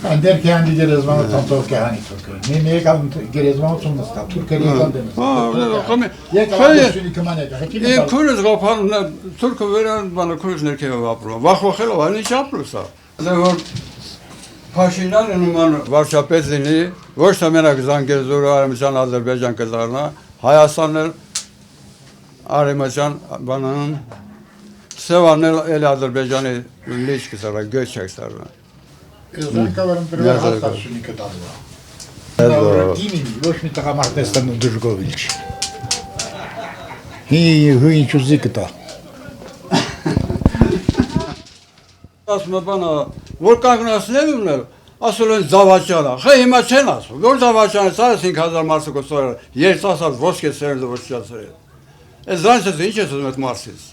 Անդեր քանդի գերեզմանը տանտով կհանի թուրքը։ Մի եկան գերեզմանությունը ստա թուրքերի եկան դեմս։ Եկան դեպի կմանեկա։ Է քուրս գոփանն թուրքը վերան բանը քուրս ներքև ապրում։ Վախվախելով այն ինչ ապրուսա։ Դա որ Փաշինյանը նման վարչապետ լինի, ոչ թե մենակ Զանգեզուրը Արևմտյան Ադրբեջան կդառնա, Հայաստանն Արևմտյան բանան Սևանն էլ Ադրբեջանի լիճ կսարա, գոչ կսարա։ Զանգավարն դրել հաստատությունի կդառնա։ Դա դիմի, ոչ մի տղամարդեստան դժգովիչ։ Հին ճուզի կտա։ Ասում բանը որ կանգնացնել ունել ասել են զավաճանա խե հիմա չեն ասում որ զավաճանը 5000 մարդու կոստորը երիտասարդ ոսկե սերնդը ոչնչացրել այս դրանից ինչ է ուզում այդ մարսից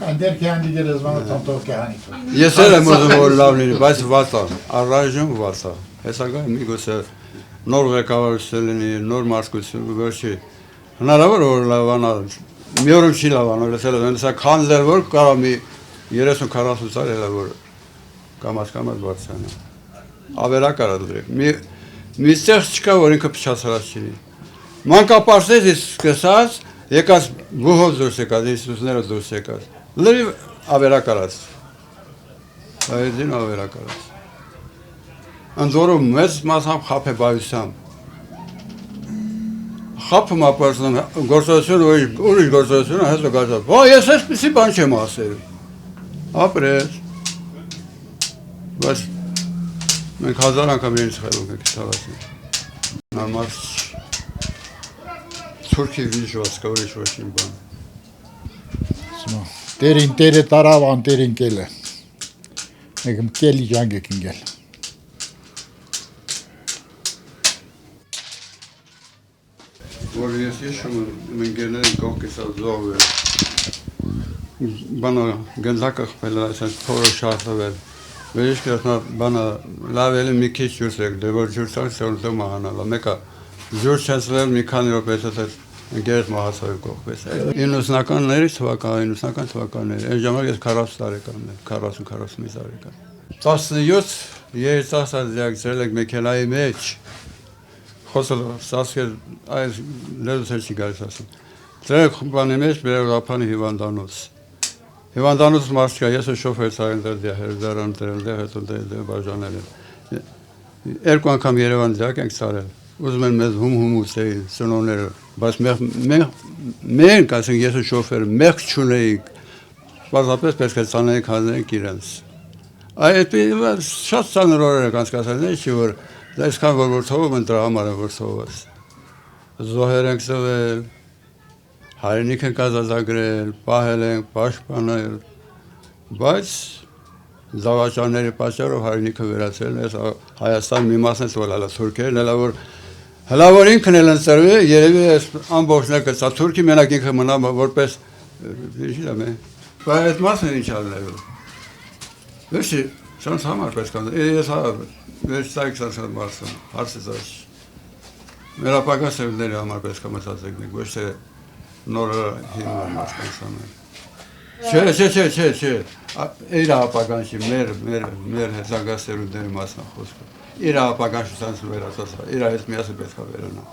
Անդեր քանդի գերեզմանը տանտով կհանի ես եմ ուզում որ լավ լինի բայց վատա առայժմ վատա հեսա գա միգուցե նոր ղեկավարություն լինի նոր մարդկություն վերջի հնարավոր որ լավանա մի օր չի լավանա լսել են հեսա քանդել որ կարա մի 30-40 տարի էլ որ կամաց բարձրանա ավերակար դրե մի ստեղ չկա որ ինքը փչացած չի մանկապարտեզից սկսած եկած բուհոց դուրս եկած Հիսուսները դուրս եկած լրիվ ավերակարած այդին ավերակարած անձորում մեծ մասամբ խափեբայությամբ խափում ապարսն գործողություն ուրիշ գործողություն հետո գազա բա ես էսպիսի բան չեմ ասել ապրես բայց մենք հազար անգամ իրենց խելոք ենք ցավացին նորմալ թուրքի վիժված կա ուրիշ ոչինչ բան Տերին տերը տարավ անտերին կելը Եկում կելի ջանգ եք ինգել որ ես հիշում եմ ընկերներ կողքից զով էր բանը գնդակը խփել այսպես փորը շարժվել Վերջ կրտնա բանը լավ էլի մի քիչ ջուրս եք դե որ ջուրս ասել մահանալա մեկը ջուրս չացնել մի քանի րոպե հետո ընկերս մահացավ կողքից 90-ականներից թվականներին 90-ական թվականների այն ժամանակ ես 40 տարեկան եմ 40-41 տարեկան 17 երիտասարդ դիակցել եք մեքենայի մեջ խոսել սասկել այս լեզու չի գալիս ասում դրեք բանի մեջ բերապանի հիվանդանոց Հիվանդանոց մարդկա ես շոֆեր ցարեն դեր հերդարան դեր հետո դեր բաժանել երկու անգամ Երևան դակ ենք ցարել ուզում են մեզ հումուսեի սնոները բայց մենք ասենք ես շոֆեր մեղք չունեի պարզապես պես կցանենք հանենք իրենց այդ շատ ցաներ օրեր կանցկացել չի որ այսքան որ թողում են դրա համար որ թողված զոհեր ենք ծվել Հայրենիք են կազազագրել, պահել են, պաշտպանել, բայց զավաճանների պատճառով հայրենիքը վերացել է Հայաստան մի մասն է ծվել թուրքերն հլա որ ինքն էլ են ծրվի, երևի ամբողջն է կծա թուրքի մենակ ինքը մնա որպես իջիլամ է, բայց այդ մասն է ինչ ալնել վերջի շանս համար պես կան, ես վերջ ծայք սանսատ մարսում, հարսից աչ մեր ապագա սերունդների համար պես կամացած եք մենք, ոչ թե նորը հիմար մասկանցանել Չէ, իր ապագան չի, մեր հեծագասերունդերի մասնախոսքը Իր ապագան շուսանցու վերացած, իր հետ միասը պետք է վերանա